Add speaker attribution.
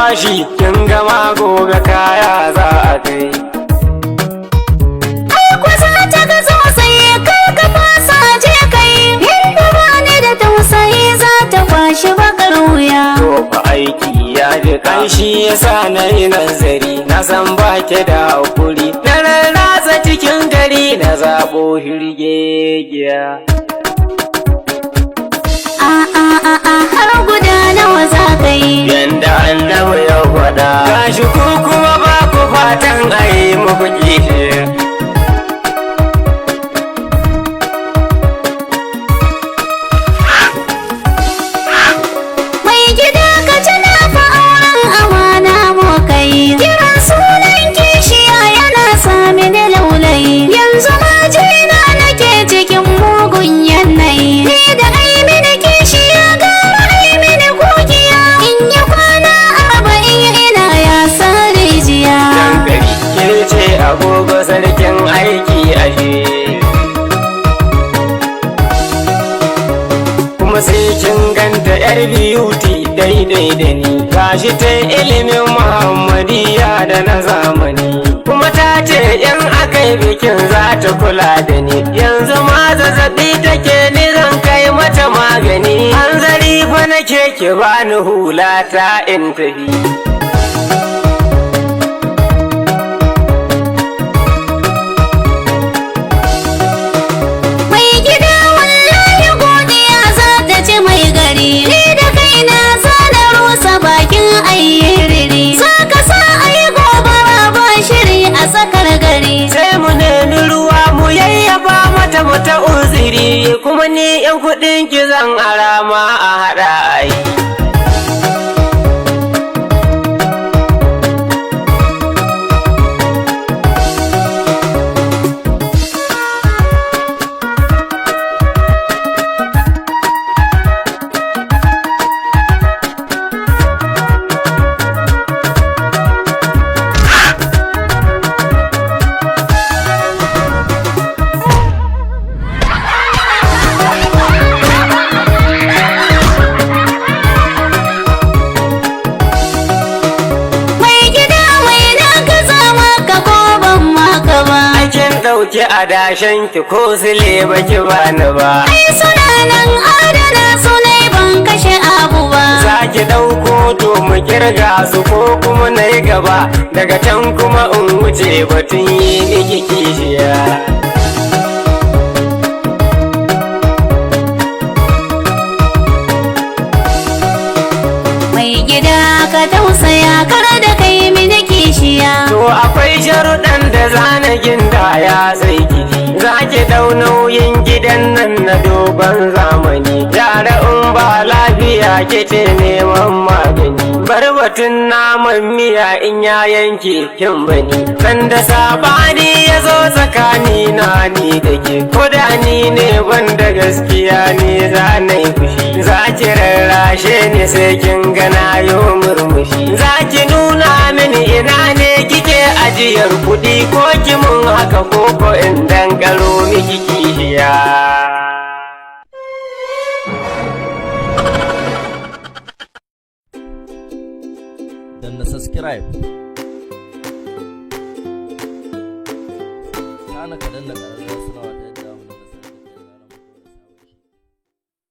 Speaker 1: bashi kin gama gobe kaya za a kai.
Speaker 2: Ai kwa za ta ga sosai kar ka fasa je kai. Yanda bani da tausayi za ta kwashi bakar wuya.
Speaker 1: To fa aiki ya ji kanshi yasa na yi nazari, na san ba ke da hakuri, na rarrasa cikin gari na zaɓo hirgegiya.
Speaker 2: Har guda nawa za ka yi?
Speaker 1: Yanda annabi ya faɗa, gashi ku kuma ba ku fatan a yi muku kishi.
Speaker 2: Mai gida ka tuna fa auren amana mu kai. Kiran sunan kishiya yana sami da laulayi. Yanzu ma jina nake cikin mugun yanayi. Ni da ai mini kishiya gara ai mini kukiya. In yi kwana 40 ina ya san rijiya.
Speaker 1: Dankali kirce agogo sarkin aiki ashe, kuma sai kin ganta yar beauty daidai da ni. Gashi ta ilimin Muhammadiyya da na zamani, kuma ta ce in akai bikin za ta kula da ni. Yanzu ma zazzabi take ni zan kai mata magani. Hanzari fa nake ki bani hula ta in tafi.
Speaker 2: Mai gida wallahi godiya za ta ci mai gari. Ni da kaina za na rusa bakin ayyiriri. Za ka sa ayi gobara ba shiri a tsakar gari.
Speaker 1: Sai mu nemi ruwa mu yayyafa mata mata uziri, kuma ni yan kuɗin ki zan arama a haɗa ai.
Speaker 2: Mai gida mai na ka zama ka ko ban maka ba.
Speaker 1: Kin ɗauki adashen ki ko sile baki bani ba.
Speaker 2: Ai suna nan adana su ne ban kashe abu ba.
Speaker 1: Za ki ɗauko to mu kirga su ko kuma na yi gaba, daga can kuma in wuce batun yi miki kishiya.
Speaker 2: Mai gida ka tausaya kar da kai mini kishiya.
Speaker 1: To akwai sharuɗan da zanagin da ya sai gidi, za ki ɗau nauyin gidan nan na dogon zamani. Yara in ba lafiya ke ce neman magani, bar batun naman miya in ya yanke kin bani. Sanda sabani ya zo tsakani na ni da ke, ko da ni ne wanda gaskiya ne za na yi fushi. Za ki rarrashe ni sai kin gana yo murmushi. Za ki nuna mini ina ne kike ajiyar kuɗi, ko ki mun haka ko in dankalo miki kishiya.
Speaker 3: Danna subscribe, kana ka danna ƙararrawar sanarwa